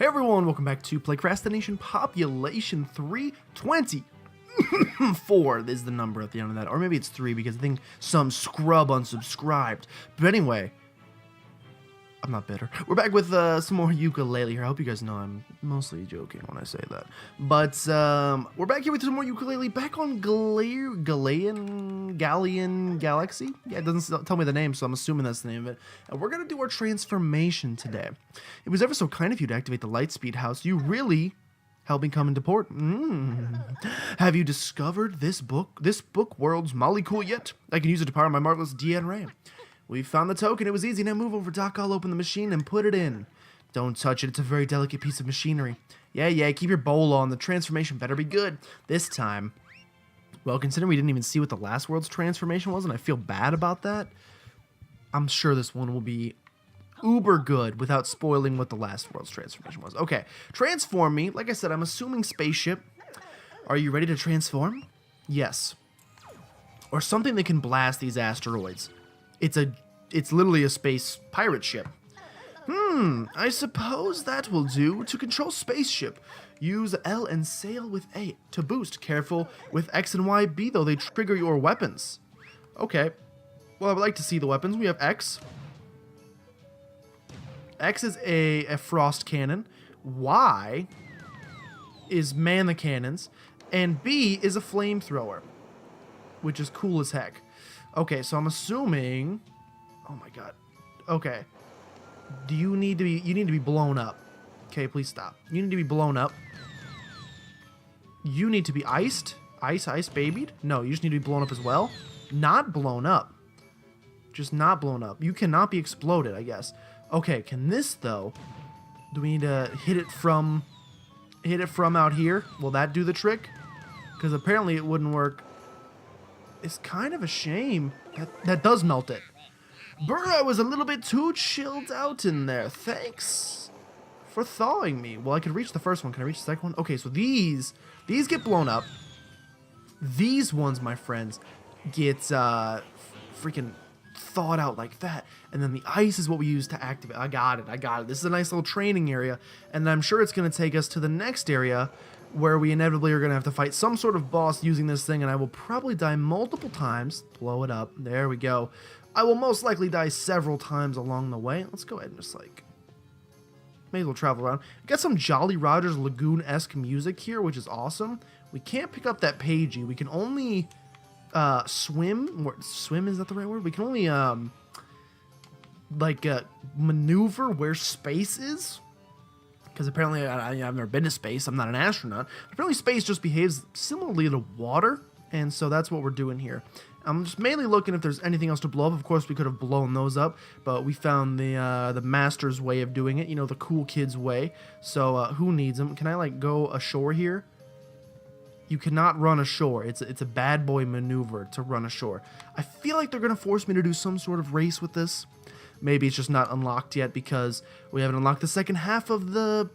Hey everyone, welcome back to PlaycrastiNation Population 320. 4 is the number at the end of that, or maybe it's 3 because I think some scrub unsubscribed. But anyway, I'm not bitter. We're back with some more Yooka-Laylee here. I hope you guys know I'm mostly joking when I say that. But we're back here with some more Yooka-Laylee, back on Galleon Galaxy? Yeah, it doesn't tell me the name, so I'm assuming that's the name of it. And we're going to do our transformation today. It was ever so kind of you to activate the Lightspeed house. You really helped me come into port. Have you discovered this book world's molecule yet? I can use it to power my marvelous DNA. We found the token. It was easy. Now move over, Doc. I'll open the machine and put it in. Don't touch it. It's a very delicate piece of machinery. Yeah. Keep your bowl on. The transformation better be good. This time. Well, considering we didn't even see what the last world's transformation was, and I feel bad about that, I'm sure this one will be uber good without spoiling what the last world's transformation was. Okay. Transform me. Like I said, I'm assuming spaceship. Are you ready to transform? Yes. Or something that can blast these asteroids. It's literally a space pirate ship. I suppose that will do. To control spaceship, use L and sail with A. To boost, careful with X and Y, B though they trigger your weapons. Okay. Well, I would like to see the weapons. We have X. X is a frost cannon. Y is man the cannons. And B is a flamethrower, which is cool as heck. Okay, so I'm assuming... Oh my god. Okay. You need to be blown up. Okay, please stop. You need to be blown up. You need to be iced. Ice, babied? No, you just need to be blown up as well. Not blown up. Just not blown up. You cannot be exploded, I guess. Okay, can this, though... Do we need to hit it from out here? Will that do the trick? Because apparently it wouldn't work. It's kind of a shame. That does melt it. Brr, I was a little bit too chilled out in there. Thanks for thawing me. Well, I could reach the first one. Can I reach the second one? Okay, so these get blown up. These ones, my friends, get freaking thawed out like that. And then the ice is what we use to activate. I got it. This is a nice little training area. And I'm sure it's going to take us to the next area where we inevitably are going to have to fight some sort of boss using this thing, and I will probably die multiple times. Blow it up. There we go. I will most likely die several times along the way. Let's go ahead and just, may as well travel around. Got some Jolly Rogers Lagoon-esque music here, which is awesome. We can't pick up that pagey. We can only swim. Swim, is that the right word? We can only, maneuver where space is. Because apparently I've never been to space. I'm not an astronaut. Apparently space just behaves similarly to water. And so that's what we're doing here. I'm just mainly looking if there's anything else to blow up. Of course, we could have blown those up. But we found the master's way of doing it. You know, the cool kids way. So who needs them? Can I, go ashore here? You cannot run ashore. It's a bad boy maneuver to run ashore. I feel like they're going to force me to do some sort of race with this. Maybe it's just not unlocked yet because we haven't unlocked the second half of the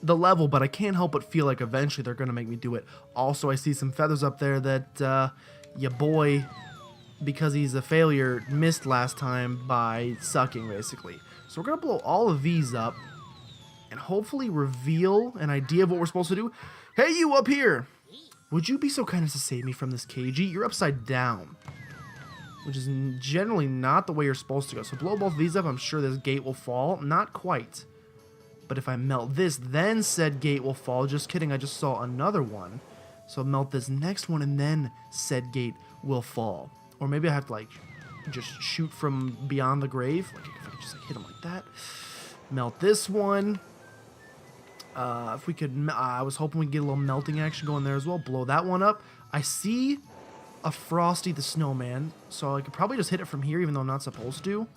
level, but I can't help but feel like eventually they're going to make me do it. Also, I see some feathers up there that your boy, because he's a failure, missed last time by sucking, basically. So we're going to blow all of these up and hopefully reveal an idea of what we're supposed to do. Hey, you up here! Would you be so kind as to save me from this cagey? You're upside down, which is generally not the way you're supposed to go. So blow both of these up, I'm sure this gate will fall. Not quite. But if I melt this, then said gate will fall. Just kidding, I just saw another one. So melt this next one, and then said gate will fall. Or maybe I have to, just shoot from beyond the grave. If I could just hit him like that. Melt this one. If we could, I was hoping we'd get a little melting action going there as well. Blow that one up. I see a Frosty the Snowman, so I could probably just hit it from here even though I'm not supposed to.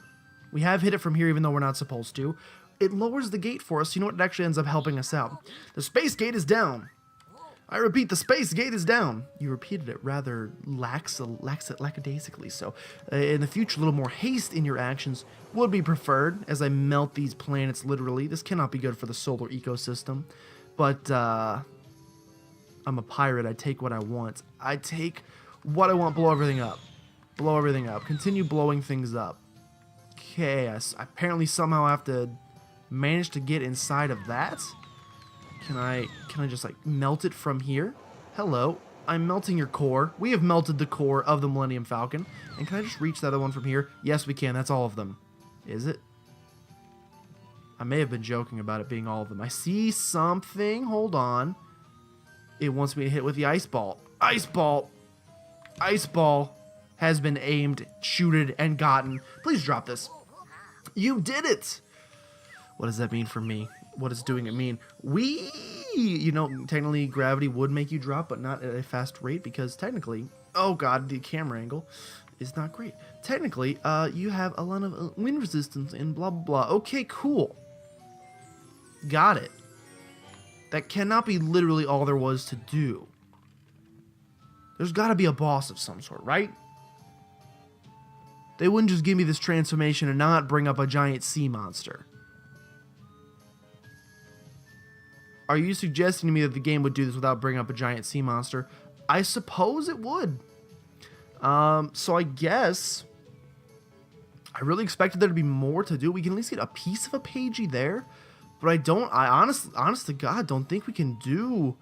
We have hit it from here even though we're not supposed to. It lowers the gate for us. You know what? It actually ends up helping us out. The space gate is down. I repeat, the space gate is down. You repeated it rather lackadaisically, so in the future, a little more haste in your actions would be preferred as I melt these planets literally. This cannot be good for the solar ecosystem, but I'm a pirate. I take what I want. I take what I want. Blow everything up. Blow everything up. Continue blowing things up. Okay, I apparently somehow have to manage to get inside of that? Can I just like melt it from here? Hello, I'm melting your core. We have melted the core of the Millennium Falcon. And can I just reach the other one from here? Yes, we can. That's all of them. Is it? I may have been joking about it being all of them. I see something. Hold on. It wants me to hit with the ice ball. Ice ball. Ice ball has been aimed, shooted, and gotten. Please drop this. You did it. What does that mean for me? What does doing it mean? You know, technically gravity would make you drop, but not at a fast rate because technically, oh god, the camera angle is not great. Technically, you have a lot of wind resistance and blah, blah, blah. Okay, cool. Got it. That cannot be literally all there was to do. There's got to be a boss of some sort, right? They wouldn't just give me this transformation and not bring up a giant sea monster. Are you suggesting to me that the game would do this without bringing up a giant sea monster? I suppose it would. So I guess I really expected there to be more to do. We can at least get a piece of a pagey there, but I honest to God don't think we can do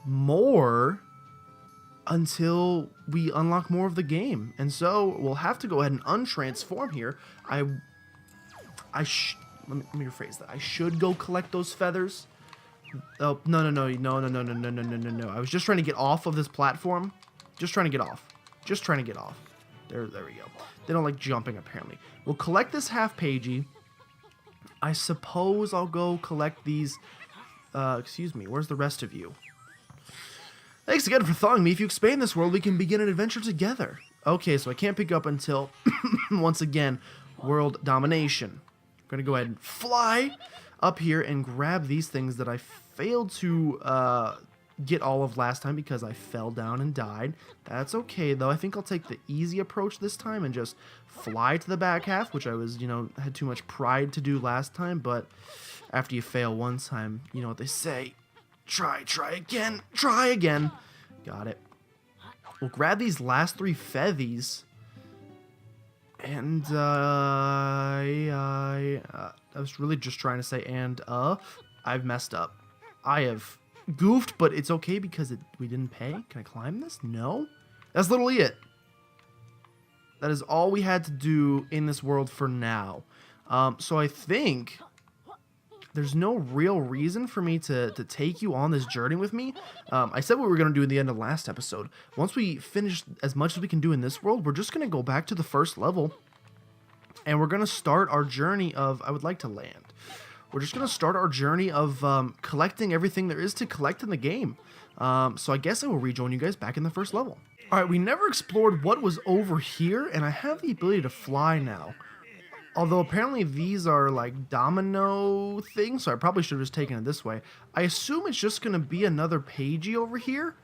more until we unlock more of the game. And so we'll have to go ahead and untransform here. Let me rephrase that. I should go collect those feathers. Oh, no. I was just trying to get off of this platform. Just trying to get off. There we go. They don't like jumping, apparently. We'll collect this half pagey. I suppose I'll go collect these. Excuse me, where's the rest of you? Thanks again for thawing me. If you expand this world, we can begin an adventure together. Okay, so I can't pick up until, once again, world domination. I'm going to go ahead and fly up here and grab these things that I failed to get all of last time because I fell down and died. That's okay, though. I think I'll take the easy approach this time and just fly to the back half, which I was, had too much pride to do last time, but after you fail one time, you know what they say. Try again. Got it. We'll grab these last 3 feathies. And, I was really just trying to say, I've messed up. I have goofed, but it's okay because we didn't pay. Can I climb this? No? That's literally it. That is all we had to do in this world for now. So I think there's no real reason for me to take you on this journey with me. I said what we were going to do at the end of the last episode. Once we finish as much as we can do in this world, we're just going to go back to the first level. And we're going to start our journey of... I would like to land. We're just going to start our journey of collecting everything there is to collect in the game. So I guess I will rejoin you guys back in the first level. Alright, we never explored what was over here, and I have the ability to fly now. Although apparently these are like domino things, so I probably should have just taken it this way. I assume it's just going to be another pagey over here,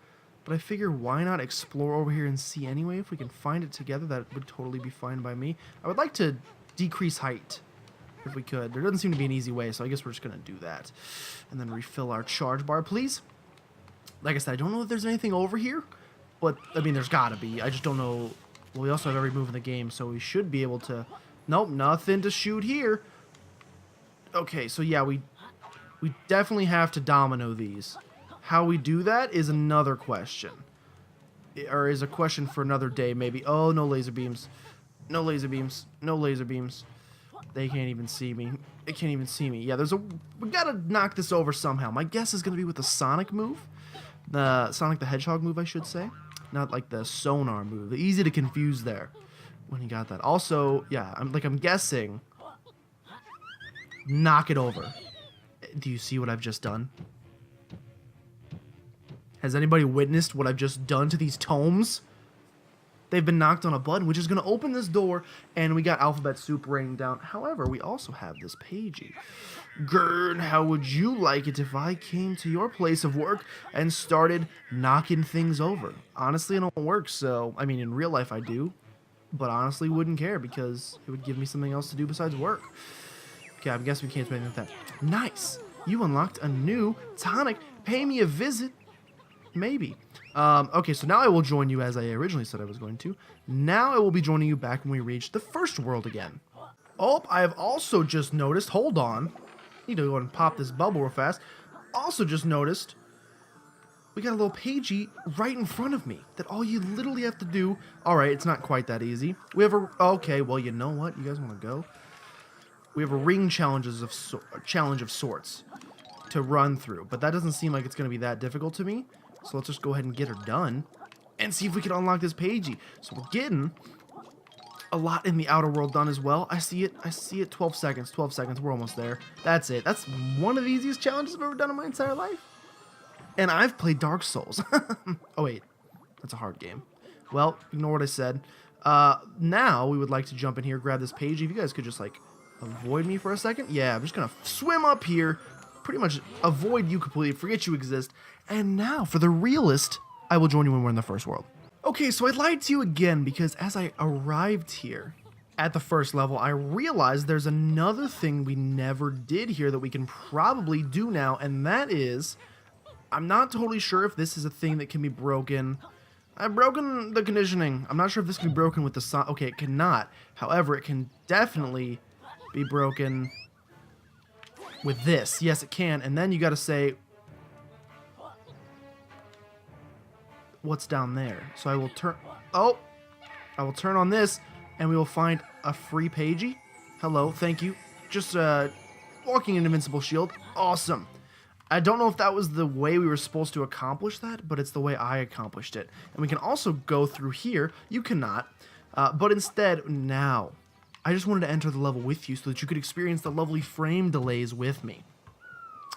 but I figure why not explore over here and see anyway. If we can find it together, that would totally be fine by me. I would like to decrease height, if we could. There doesn't seem to be an easy way, so I guess we're just going to do that. And then refill our charge bar, please. Like I said, I don't know if there's anything over here, but, I mean, there's got to be. I just don't know. Well, we also have every move in the game, so we should be able to... Nope, nothing to shoot here. Okay, so yeah, we definitely have to domino these. How we do that is another question. Or is a question for another day, maybe. Oh, no laser beams. No laser beams. No laser beams. They can't even see me. They can't even see me. Yeah, we gotta knock this over somehow. My guess is gonna be with the Sonic move. The Sonic the Hedgehog move, I should say. Not like the sonar move. Easy to confuse there. When he got that. Also, yeah, I'm guessing. Knock it over. Do you see what I've just done? Has anybody witnessed what I've just done to these tomes? They've been knocked on a button, which is going to open this door, and we got alphabet soup raining down. However, we also have this pagey. Gurn, how would you like it if I came to your place of work and started knocking things over? Honestly, it don't work, so, I mean, in real life I do. But honestly wouldn't care because it would give me something else to do besides work. Okay, I guess we can't do anything with that. Nice! You unlocked a new tonic. Pay me a visit. Maybe. Okay, so now I will join you as I originally said I was going to. Now I will be joining you back when we reach the first world again. Oh, I have also just noticed, hold on. Need to go and pop this bubble real fast. Also just noticed we got a little pagey right in front of me that all you literally have to do. All right, it's not quite that easy. We have a, okay, well, you know what? You guys want to go? We have a ring challenge of sorts to run through, but that doesn't seem like it's going to be that difficult to me. So let's just go ahead and get her done and see if we can unlock this pagey. So we're getting a lot in the outer world done as well. I see it. 12 seconds. We're almost there. That's it. That's one of the easiest challenges I've ever done in my entire life. And I've played Dark Souls. Oh, wait. That's a hard game. Well, ignore what I said. Now we would like to jump in here, grab this page. If you guys could just, like, avoid me for a second. Yeah, I'm just going to swim up here, pretty much avoid you completely, forget you exist. And now, for the realist, I will join you when we're in the first world. Okay, so I lied to you again because as I arrived here at the first level, I realized there's another thing we never did here that we can probably do now, and that is, I'm not totally sure if this is a thing that can be broken. I've broken the conditioning. I'm not sure if this can be broken with the sun. Okay, it cannot. However, it can definitely be broken with this. Yes, it can. And then you got to say, what's down there? So I will turn. Oh, I will turn on this, and we will find a free pagey. Hello, thank you. Just walking an invincible shield. Awesome. I don't know if that was the way we were supposed to accomplish that, but it's the way I accomplished it. And we can also go through here. You cannot. But instead, now, I just wanted to enter the level with you so that you could experience the lovely frame delays with me.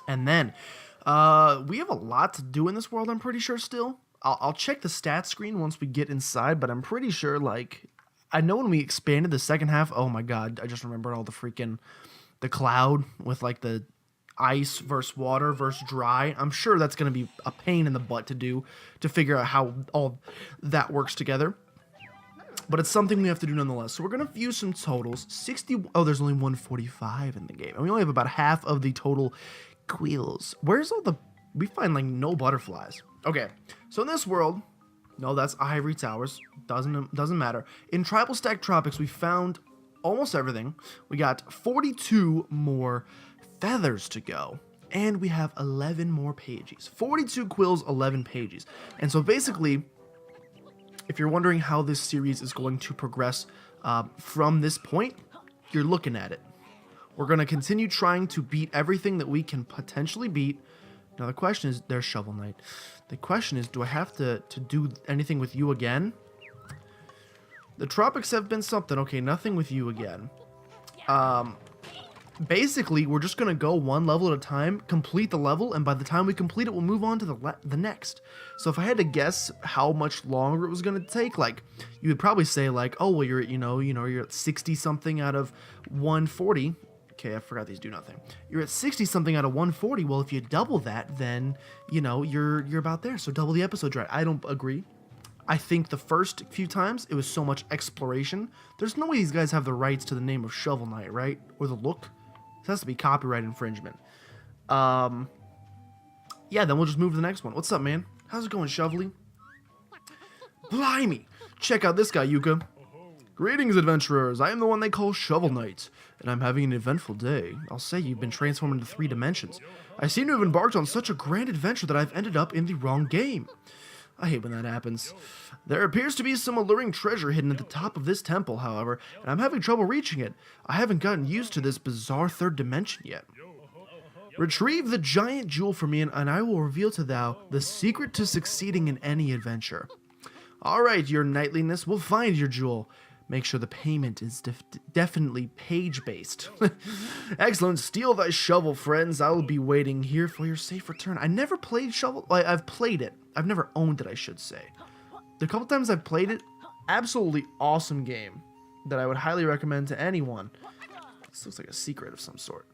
And then, we have a lot to do in this world, I'm pretty sure still. I'll check the stats screen once we get inside, but I'm pretty sure, like, I know when we expanded the second half, oh my god, I just remembered all the cloud with, like, the ice versus water versus dry. I'm sure that's going to be a pain in the butt to do, to figure out how all that works together. But it's something we have to do nonetheless. So we're going to view some totals. 60, oh, there's only 145 in the game. And we only have about half of the total quills. Where's all the, we find, like, no butterflies. Okay, so in this world, no, that's ivory towers. Doesn't matter. In Tribal Stack Tropics, we found almost everything. We got 42 more feathers to go, and we have 11 more pages. 42 quills, 11 pages. And so basically, if you're wondering how this series is going to progress from this point, you're looking at it. We're going to continue trying to beat everything that we can potentially beat. Now the question is, there's Shovel Knight. The question is, do I have to do anything with you again? The tropics have been something. Okay, nothing with you again. Basically, we're just going to go one level at a time, complete the level, and by the time we complete it, we'll move on to the next. So if I had to guess how much longer it was going to take, like, you would probably say, like, oh, well, you're at 60-something out of 140. Okay, I forgot these do nothing. You're at 60-something out of 140. Well, if you double that, then, you're about there. So double the episodes, right? I don't agree. I think the first few times, it was so much exploration. There's no way these guys have the rights to the name of Shovel Knight, right? Or the look. It has to be copyright infringement. Yeah, then we'll just move to the next one. What's up, man? How's it going, Shovely? Blimey! Check out this guy, Yuka. Greetings, adventurers. I am the one they call Shovel Knight, and I'm having an eventful day. I'll say you've been transformed into 3 dimensions. I seem to have embarked on such a grand adventure that I've ended up in the wrong game. I hate when that happens. There appears to be some alluring treasure hidden at the top of this temple, however, and I'm having trouble reaching it. I haven't gotten used to this bizarre 3rd dimension yet. Retrieve the giant jewel for me, and I will reveal to thou the secret to succeeding in any adventure. Alright, your knightliness, we'll find your jewel. Make sure the payment is definitely page-based. Excellent. Steal thy shovel, friends. I will be waiting here for your safe return. I never played Shovel. I've played it. I've never owned it, I should say. The couple times I've played it, absolutely awesome game that I would highly recommend to anyone. This looks like a secret of some sort.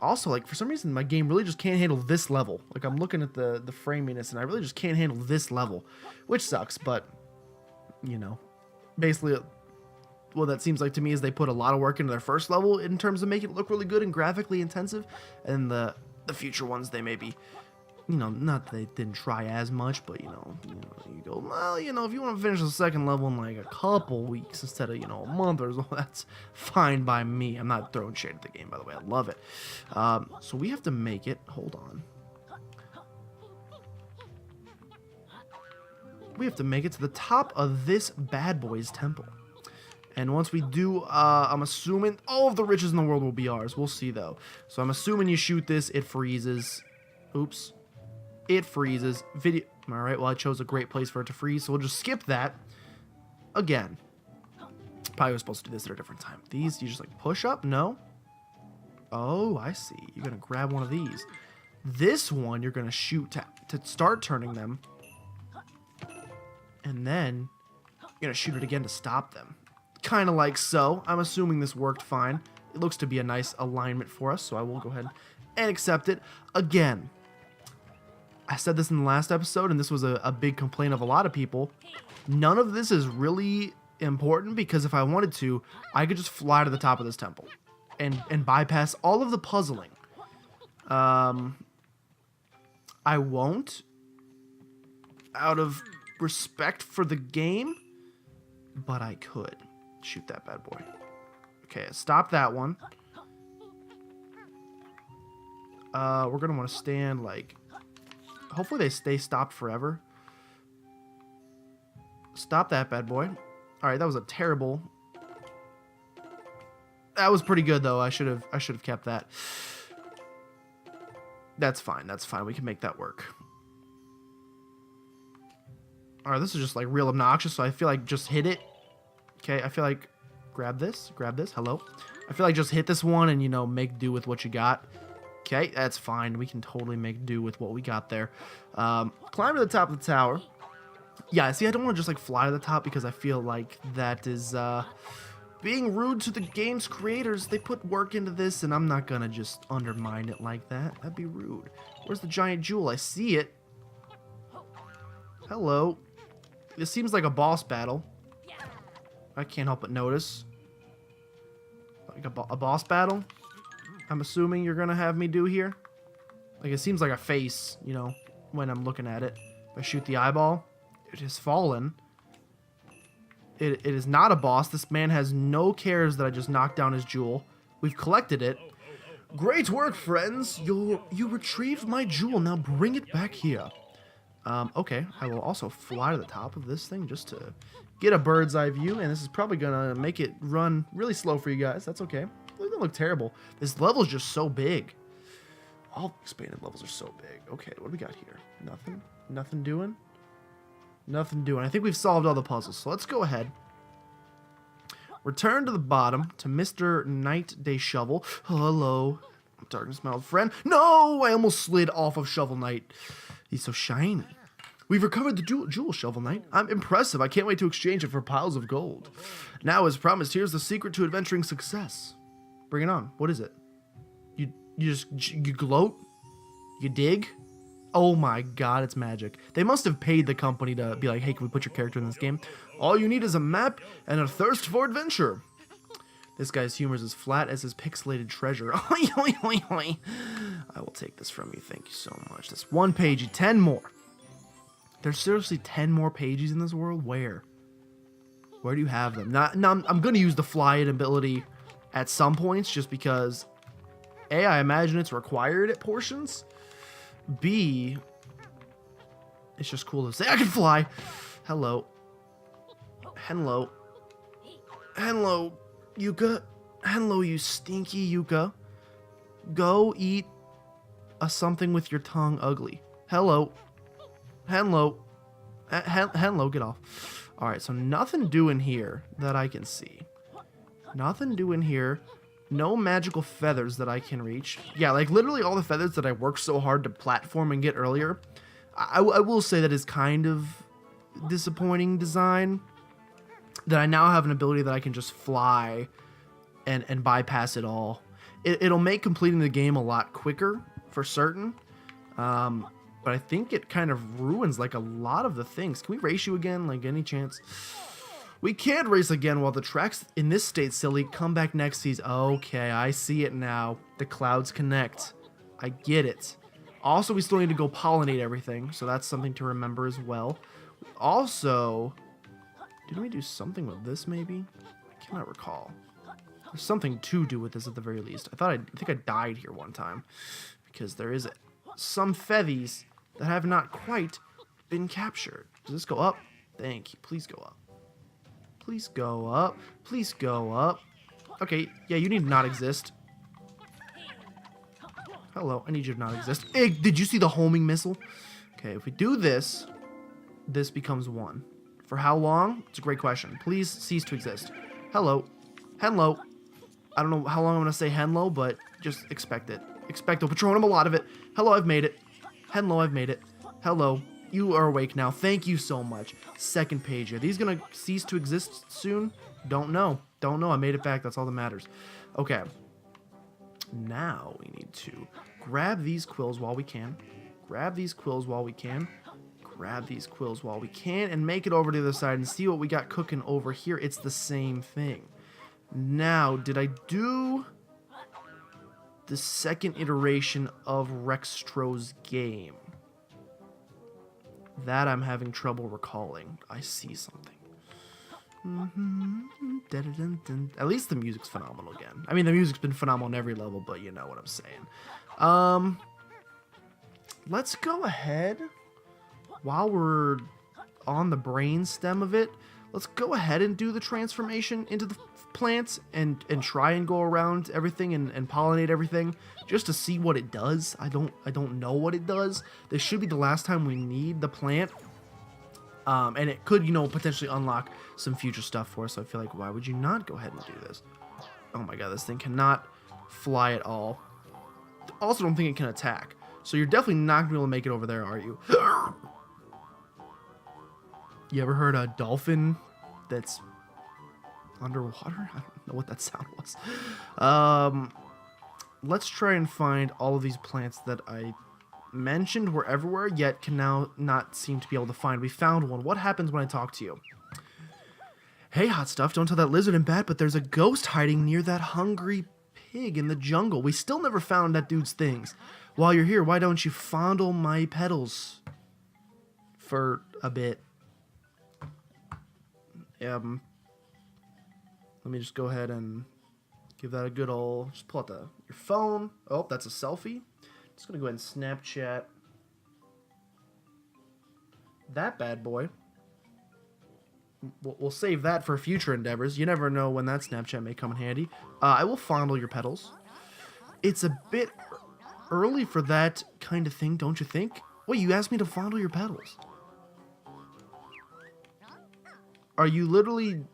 Also, like, for some reason, my game really just can't handle this level. Like, I'm looking at the framiness, and I really just can't handle this level, which sucks, but, basically, what that seems like to me is they put a lot of work into their first level in terms of making it look really good and graphically intensive, and the future ones, they maybe you know, not that they didn't try as much, but you go, well, you know, if you want to finish the second level in like a couple weeks instead of, you know, a month or so, that's fine by me. I'm not throwing shade at the game, by the way. I love it. So we have to make it. Hold on. We have to make it to the top of this bad boy's temple. And once we do, I'm assuming all of the riches in the world will be ours. We'll see, though. So I'm assuming you shoot this, it freezes. Oops. It freezes. Video. All right, well, I chose a great place for it to freeze, so we'll just skip that. Again. Probably was supposed to do this at a different time. These, you just, like, push up? No? Oh, I see. You're going to grab one of these. This one, you're going to shoot to start turning them. And then you're going to shoot it again to stop them. Kind of like so. I'm assuming this worked fine. It looks to be a nice alignment for us, so I will go ahead and accept it. Again, I said this in the last episode, and this was a big complaint of a lot of people. None of this is really important, because if I wanted to, I could just fly to the top of this temple and bypass all of the puzzling. I won't, out of respect for the game, but I could. Shoot that bad boy. Okay, stop that one. We're gonna want to stand like... Hopefully they stay stopped forever. Stop that bad boy. Alright, that was a terrible... That was pretty good, though. I should have kept that. That's fine. That's fine. We can make that work. Alright, this is just like real obnoxious, so I feel like just hit it. Okay, I feel like grab this, hello. I feel like just hit this one and, you know, make do with what you got. Okay, that's fine. We can totally make do with what we got there. Climb to the top of the tower. Yeah, see, I don't want to just, like, fly to the top because I feel like that is, being rude to the game's creators. They put work into this, and I'm not gonna just undermine it like that. That'd be rude. Where's the giant jewel? I see it. Hello. This seems like a boss battle. I can't help but notice. Like a boss battle? I'm assuming you're gonna have me do here. Like, it seems like a face, you know, when I'm looking at it. If I shoot the eyeball, it has fallen. It is not a boss. This man has no cares that I just knocked down his jewel. We've collected it. Great work, friends. You retrieved my jewel. Now bring it back here. Okay, I will also fly to the top of this thing just to get a bird's eye view, and this is probably gonna make it run really slow for you guys. That's okay. It doesn't look terrible. This level is just so big. All expanded levels are so big. Okay, what do we got here? Nothing? Nothing doing? Nothing doing. I think we've solved all the puzzles, so let's go ahead. Return to the bottom to Mr. Knight Day Shovel. Hello, darkness, my old friend. No, I almost slid off of Shovel Knight. He's so shiny. We've recovered the jewel, Shovel Knight. I'm impressive. I can't wait to exchange it for piles of gold. Now, as promised, here's the secret to adventuring success. Bring it on. What is it? You gloat? You dig? Oh my god, it's magic. They must have paid the company to be like, hey, can we put your character in this game? All you need is a map and a thirst for adventure. This guy's humor is as flat as his pixelated treasure. Oi, oi, oi, oi. I will take this from you. Thank you so much. This one page, 10 more. There's seriously 10 more pages in this world? Where? Where do you have them? I'm going to use the fly it ability at some points just because, A, I imagine it's required at portions. B, it's just cool to say I can fly. Hello. Hello. Hello, Yooka. Hello, you stinky Yooka. Go eat a something with your tongue ugly. Hello. Hello. Hello, get off. Alright, so nothing doing here that I can see. Nothing doing here. No magical feathers that I can reach. Yeah, like literally all the feathers that I worked so hard to platform and get earlier. I will say that is kind of disappointing design. That I now have an ability that I can just fly and bypass it all. It'll make completing the game a lot quicker, for certain. But I think it kind of ruins like a lot of the things. Can we race you again? Like, any chance? We can't race again while the track's in this state, silly. Come back next season. Okay, I see it now. The clouds connect. I get it. Also, we still need to go pollinate everything, so that's something to remember as well. Also, didn't we do something with this maybe? I cannot recall. There's something to do with this at the very least. I think I died here one time because there is some feathies that have not quite been captured. Does this go up? Thank you. Please go up. Please go up. Please go up. Okay, yeah, you need to not exist. Hello, I need you to not exist. Did you see the homing missile? Okay, if we do this, this becomes 1. For how long? It's a great question. Please cease to exist. Hello. Hello. I don't know how long I'm going to say hello, but just expect it. Expecto Patronum, a lot of it. Hello, I've made it. Hello, I've made it. Hello. You are awake now. Thank you so much. Second page. Are these going to cease to exist soon? Don't know. Don't know. I made it back. That's all that matters. Okay. Now we need to grab these quills while we can. Grab these quills while we can. Grab these quills while we can. And make it over to the other side and see what we got cooking over here. It's the same thing. Now, did I do the second iteration of Rextro's game? That I'm having trouble recalling. I see something. At least the music's phenomenal again. I mean, the music's been phenomenal on every level, but you know what I'm saying. Let's go ahead, while we're on the brain stem of it, let's go ahead and do the transformation into the plants and try and go around everything and pollinate everything just to see what it does. I don't know what it does. This should be the last time we need the plant. And it could, you know, potentially unlock some future stuff for us. So I feel like, why would you not go ahead and do this? Oh my god, this thing cannot fly at all. Also, don't think it can attack. So you're definitely not going to be able to make it over there, are you? You ever heard a dolphin that's underwater? I don't know what that sound was. Let's try and find all of these plants that I mentioned were everywhere, yet can now not seem to be able to find. We found one. What happens when I talk to you? Hey, hot stuff, don't tell that lizard in bed, but there's a ghost hiding near that hungry pig in the jungle. We still never found that dude's things. While you're here, why don't you fondle my petals for a bit? Let me just go ahead and give that a good old, just pull out your phone. Oh, that's a selfie. Just gonna go ahead and Snapchat that bad boy. We'll save that for future endeavors. You never know when that Snapchat may come in handy. I will fondle your petals. It's a bit early for that kind of thing, don't you think? Wait, you asked me to fondle your petals. Are you literally...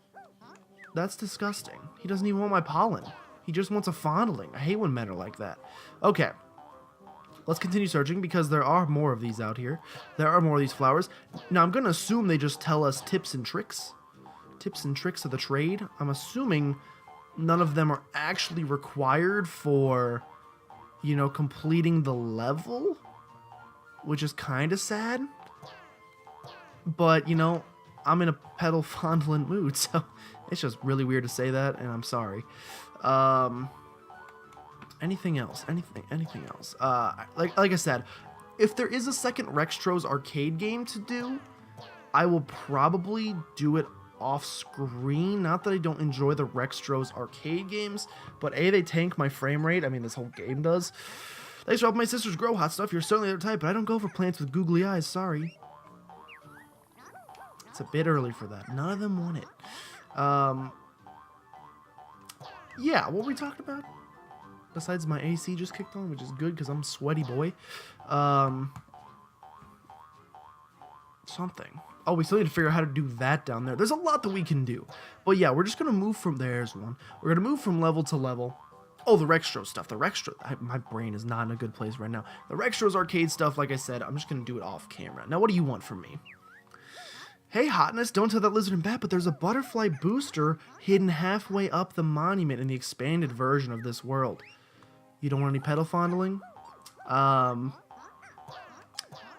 That's disgusting. He doesn't even want my pollen. He just wants a fondling. I hate when men are like that. Okay. Let's continue searching because there are more of these out here. There are more of these flowers. Now, I'm going to assume they just tell us tips and tricks. Tips and tricks of the trade. I'm assuming none of them are actually required for, you know, completing the level, which is kind of sad. But, you know, I'm in a petal fondling mood, so it's just really weird to say that, and I'm sorry. Anything else? Anything else? Like I said, if there is a second Rextro's arcade game to do, I will probably do it off screen. Not that I don't enjoy the Rextro's arcade games, but A, they tank my frame rate. I mean, this whole game does. Thanks for helping my sisters grow, hot stuff. You're certainly their type, but I don't go for plants with googly eyes. Sorry. It's a bit early for that. None of them want it. Yeah, what were we talking about? Besides my AC just kicked on, which is good because I'm a sweaty boy. Something. Oh, we still need to figure out how to do that down there. There's a lot that we can do. But yeah, we're just going to move from... There's one. We're going to move from level to level. Oh, the Rextro stuff. The Rextro... My brain is not in a good place right now. The Rextro's arcade stuff, like I said, I'm just going to do it off camera. Now, what do you want from me? Hey, hotness, don't tell that lizard in bed, but there's a butterfly booster hidden halfway up the monument in the expanded version of this world. You don't want any petal fondling?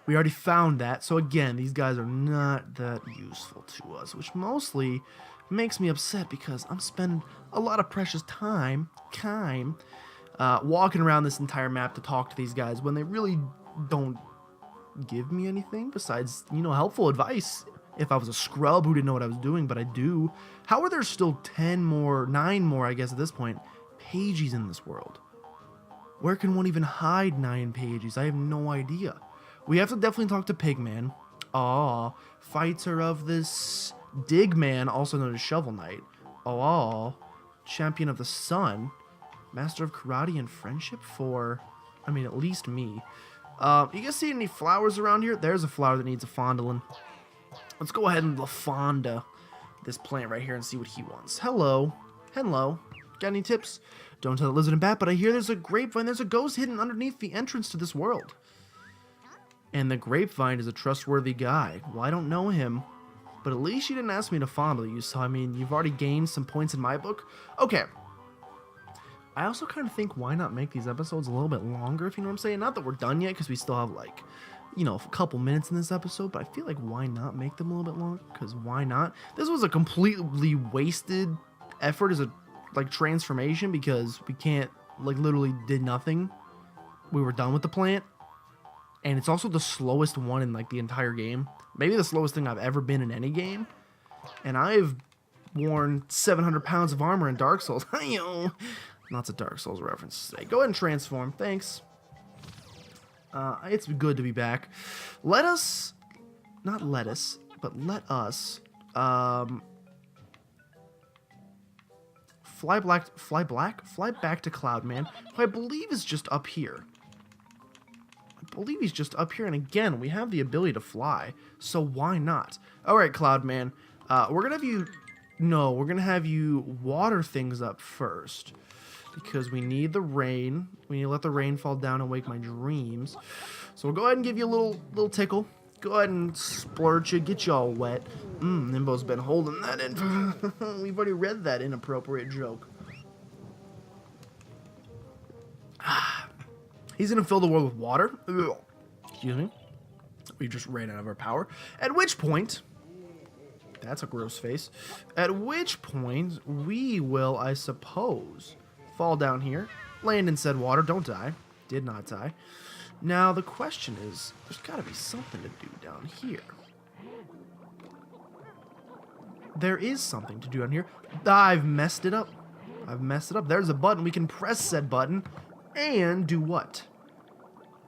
We already found that. So again, these guys are not that useful to us, which mostly makes me upset because I'm spending a lot of precious time walking around this entire map to talk to these guys when they really don't give me anything besides, you know, helpful advice if I was a scrub who didn't know what I was doing, but I do. How are there still 9 more, I guess at this point, pages in this world? Where can one even hide 9 pages? I have no idea. We have to definitely talk to Pigman. Fighter of this Digman, also known as Shovel Knight. Champion of the Sun. Master of Karate and Friendship for, I mean, at least me. You guys see any flowers around here? There's a flower that needs a fondling. Let's go ahead and LaFonda this plant right here and see what he wants. Hello. Hello. Got any tips? Don't tell the lizard and bat, but I hear there's a grapevine. There's a ghost hidden underneath the entrance to this world. And the grapevine is a trustworthy guy. Well, I don't know him, but at least you didn't ask me to fondle you, so I mean, you've already gained some points in my book. Okay. I also kind of think, why not make these episodes a little bit longer, if you know what I'm saying? Not that we're done yet, because we still have, like, you know, a couple minutes in this episode, but I feel like why not make them a little bit long? Because why not? This was a completely wasted effort as a, like, transformation, because we can't, like, literally did nothing. We were done with the plant. And it's also the slowest one in, like, the entire game. Maybe the slowest thing I've ever been in any game. And I've worn 700 pounds of armor in Dark Souls. Lots of Dark Souls references today. Go ahead and transform. Thanks. It's good to be back. Let us... Not let us, but let us... Fly back to Cloudman, who I believe is just up here. I believe he's just up here, and again, we have the ability to fly, so why not? Alright, Cloudman, we're gonna have you... No, we're gonna have you water things up first, because we need the rain. We need to let the rain fall down and wake my dreams. So we'll go ahead and give you a little tickle. Go ahead and splurge you, get you all wet. Nimbo's been holding that in. We've already read that inappropriate joke. He's gonna fill the world with water. Excuse me. We just ran out of our power. At which point, that's a gross face. At which point, we will, I suppose, fall down here, land in said water, don't die. Did not die. Now, the question is, there's gotta be something to do down here. There is something to do down here. I've messed it up. There's a button. We can press said button and do what?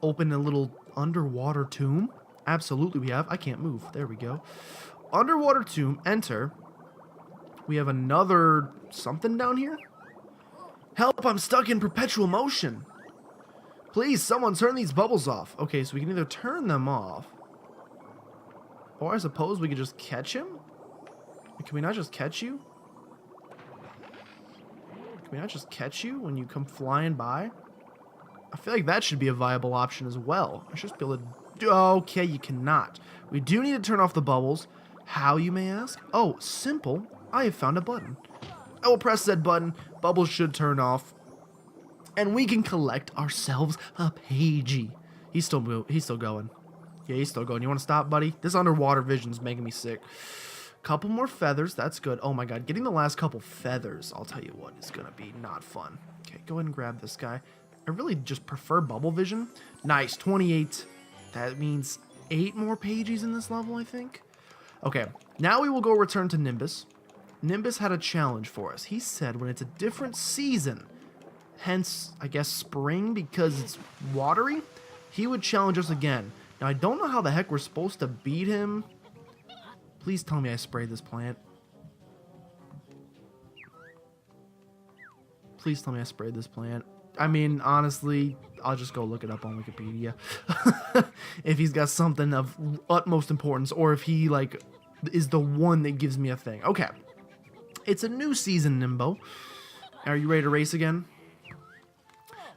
Open a little underwater tomb? Absolutely we have. I can't move. There we go. Underwater tomb. Enter. We have another something down here? Help, I'm stuck in perpetual motion. Please, someone turn these bubbles off. Okay, so we can either turn them off, or I suppose we could just catch him? Can we not just catch you? Can we not just catch you when you come flying by? I feel like that should be a viable option as well. I should just be able to... Okay, you cannot. We do need to turn off the bubbles. How, you may ask? Oh, simple. I have found a button. I will press that button. Bubbles should turn off. And we can collect ourselves a pagey. He's still going. Yeah, he's still going. You want to stop, buddy? This underwater vision's making me sick. Couple more feathers. That's good. Oh my god. Getting the last couple feathers, I'll tell you what, is going to be not fun. Okay, go ahead and grab this guy. I really just prefer bubble vision. Nice. 28. That means 8 more pages in this level, I think. Okay. Now we will go return to Nimbus. Nimbus had a challenge for us. He said when it's a different season, hence, I guess, spring because it's watery, he would challenge us again. Now, I don't know how the heck we're supposed to beat him. Please tell me I sprayed this plant. Please tell me I sprayed this plant. I mean, honestly, I'll just go look it up on Wikipedia. If he's got something of utmost importance, or if he, like, is the one that gives me a thing. Okay. It's a new season, Nimbo. Are you ready to race again?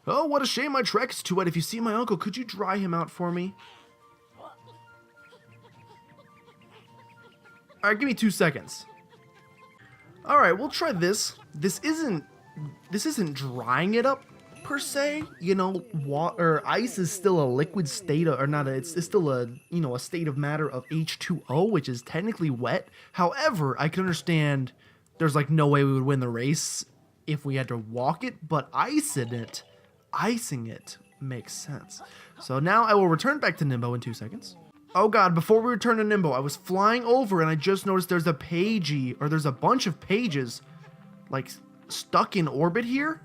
Oh, what a shame my trek is too wet. If you see my uncle, could you dry him out for me? Alright, give me 2 seconds. Alright, we'll try this. This isn't drying it up, per se. You know, water, ice is still a liquid state, or not, it's still a, you know, a state of matter of H2O, which is technically wet. However, I can understand there's like no way we would win the race if we had to walk it, but icing it makes sense. So now I will return back to Nimbo in 2 seconds. Oh god, before we return to Nimbo, I was flying over and I just noticed there's a pagey, or there's a bunch of pages, like, stuck in orbit here.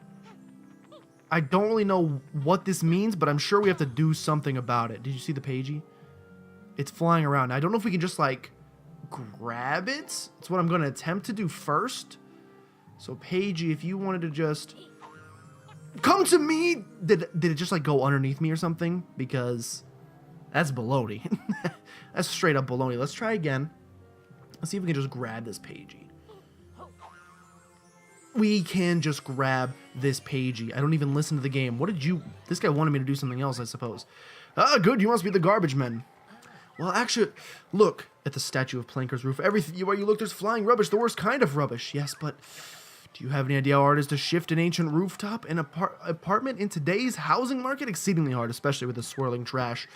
I don't really know what this means, but I'm sure we have to do something about it. Did you see the pagey? It's flying around. I don't know if we can just, like, grab it. It's what I'm going to attempt to do first. So, pagey, if you wanted to just come to me. Did it just, like, go underneath me or something? Because that's baloney. That's straight up baloney. Let's try again. Let's see if we can just grab this pagey. We can just grab this pagey. I don't even listen to the game. What did you... This guy wanted me to do something else, I suppose. Ah, good. You must be the garbage men. Well, actually, look at the statue of Planker's roof. Everywhere you look, there's flying rubbish. The worst kind of rubbish. Yes, but do you have any idea how hard it is to shift an ancient rooftop and apartment in today's housing market? Exceedingly hard, especially with the swirling trash.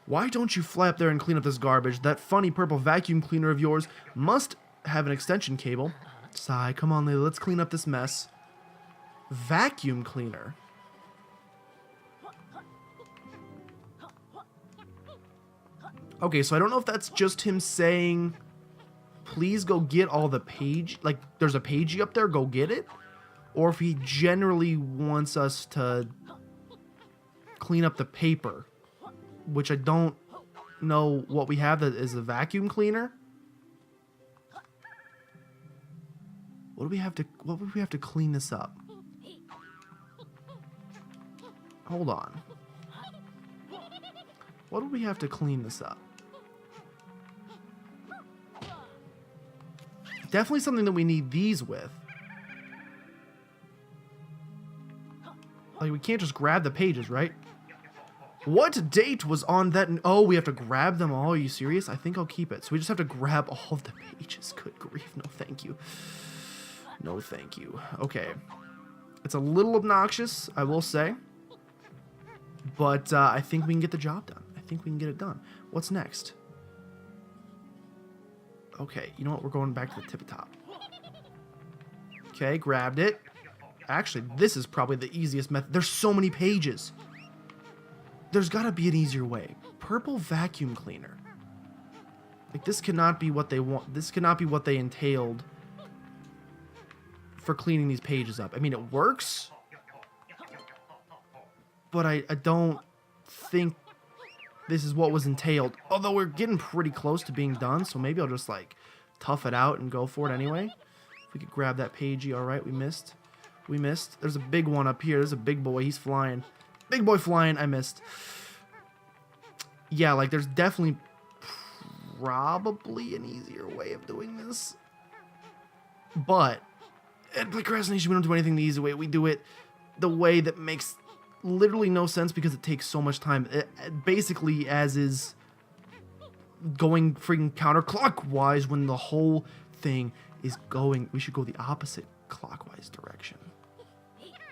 Why don't you fly up there and clean up this garbage? That funny purple vacuum cleaner of yours must have an extension cable. Sigh, come on, Laylee, let's clean up this mess. Vacuum cleaner. Okay, so I don't know if that's just him saying, please go get all the page, like, there's a pagey up there, go get it? Or if he generally wants us to clean up the paper, which I don't know what we have that is a vacuum cleaner. What would we have to clean this up? Hold on. What do we have to clean this up? Definitely something that we need these with. Like, we can't just grab the pages, right? What date was on that? Oh, we have to grab them all. Are you serious? I think I'll keep it. So we just have to grab all of the pages. Good grief. No, thank you. No, thank you. Okay. It's a little obnoxious, I will say. But I think we can get the job done. I think we can get it done. What's next? Okay, you know what? We're going back to the tip top. Okay, grabbed it. Actually, this is probably the easiest method. There's so many pages. There's got to be an easier way. Purple vacuum cleaner. Like, this cannot be what they want. This cannot be what they entailed for cleaning these pages up. I mean, it works, but I don't think this is what was entailed. Although we're getting pretty close to being done, so maybe I'll just, like, tough it out and go for it anyway. If we could grab that pagey. All right, we missed. We missed. There's a big one up here. There's a big boy. He's flying. Big boy flying. I missed. Yeah, like, there's definitely probably an easier way of doing this. But at Playcrastination, we don't do anything the easy way. We do it the way that makes literally no sense because it takes so much time. Basically, as is going freaking counterclockwise when the whole thing is going. We should go the opposite clockwise direction.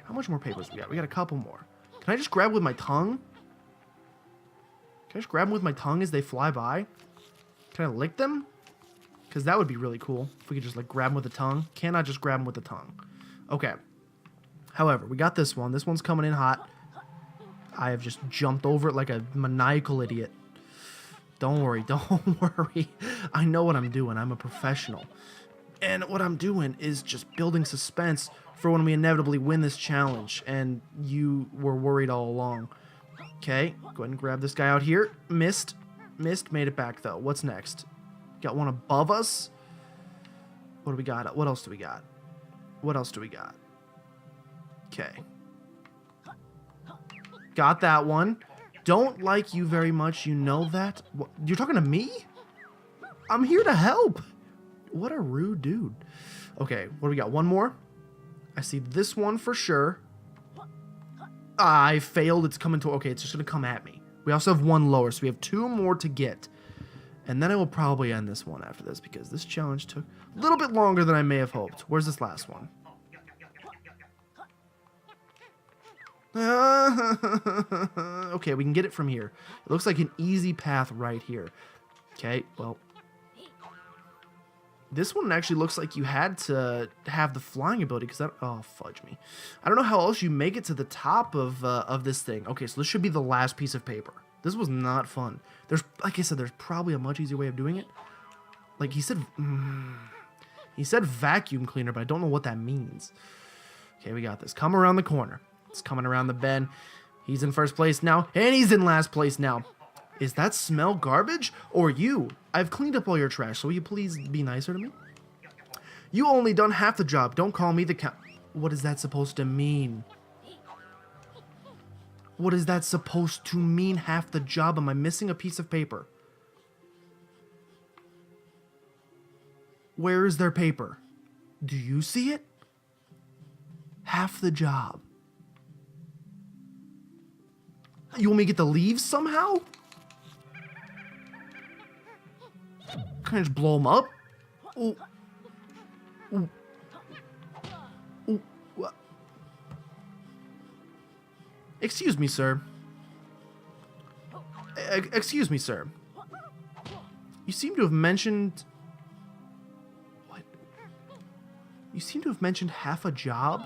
How much more papers we got? We got a couple more. Can I just grab with my tongue? Can I just grab them with my tongue as they fly by? Can I lick them? Because that would be really cool if we could just, like, grab them with the tongue. Can I just grab them with the tongue? Okay. However, we got this one. This one's coming in hot. I have just jumped over it like a maniacal idiot. Don't worry. Don't worry. I know what I'm doing. I'm a professional. And what I'm doing is just building suspense for when we inevitably win this challenge. And you were worried all along. Okay. Go ahead and grab this guy out here. Missed. Missed. Made it back, though. What's next? Got one above us. What do we got? What else do we got? What else do we got? Okay. Got that one. Don't like you very much. You know that? What, you're talking to me? I'm here to help. What a rude dude. Okay, what do we got? One more? I see this one for sure. I failed. It's coming to... Okay, it's just going to come at me. We also have one lower, so we have two more to get. And then I will probably end this one after this because this challenge took a little bit longer than I may have hoped. Where's this last one? Okay, we can get it from here. It looks like an easy path right here. Okay, well. This one actually looks like you had to have the flying ability because that... Oh, fudge me. I don't know how else you make it to the top of this thing. Okay, so this should be the last piece of paper. This was not fun. There's, like I said, there's probably a much easier way of doing it. Like he said vacuum cleaner, but I don't know what that means. Okay, we got this. Come around the corner. It's coming around the bend. He's in first place now, and he's in last place now. Is that smell garbage or you? I've cleaned up all your trash, so will you please be nicer to me? You only done half the job. Don't call me the count. What is that supposed to mean? What is that supposed to mean, half the job? Am I missing a piece of paper? Where is their paper? Do you see it? Half the job. You want me to get the leaves somehow? Can I just blow them up? Ooh. Ooh. Ooh. What? Excuse me, sir. Excuse me, sir. You seem to have mentioned... What? You seem to have mentioned half a job?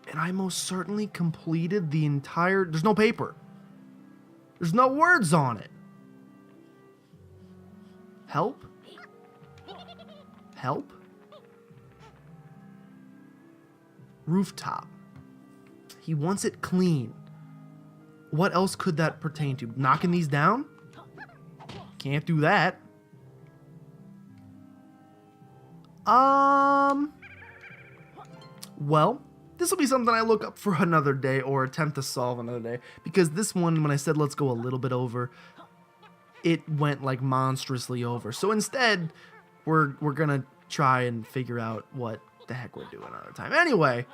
And I most certainly completed the entire... There's no paper. There's no words on it. Help? Help? Rooftop. He wants it clean. What else could that pertain to? Knocking these down? Can't do that. Well, this will be something I look up for another day or attempt to solve another day. Because this one, when I said let's go a little bit over, it went like monstrously over. So instead, we're gonna try and figure out what the heck we're doing another time. Anyway,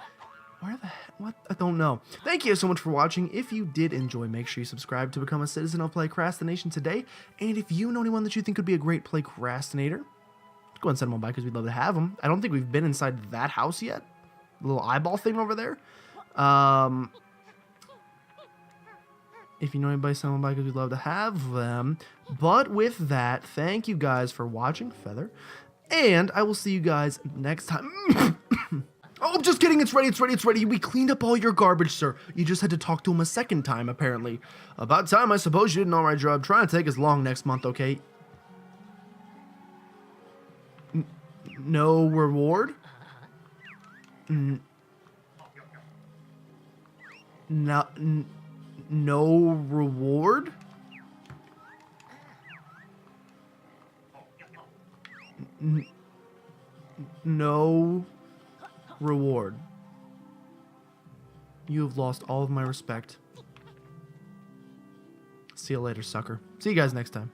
where the heck? What? I don't know. Thank you so much for watching. If you did enjoy, make sure you subscribe to become a citizen of Playcrastination today. And if you know anyone that you think could be a great Playcrastinator, go and send them on by because we'd love to have them. I don't think we've been inside that house yet. The little eyeball thing over there. If you know anybody, send them by because we'd love to have them. But with that, thank you guys for watching, Feather. And I will see you guys next time. Oh, just kidding. It's ready. It's ready. It's ready. We cleaned up all your garbage, sir. You just had to talk to him a second time, apparently. About time, I suppose you did an alright job. Trying to take as long next month, okay? No reward? No reward? No reward. You have lost all of my respect. See you later, sucker. See you guys next time.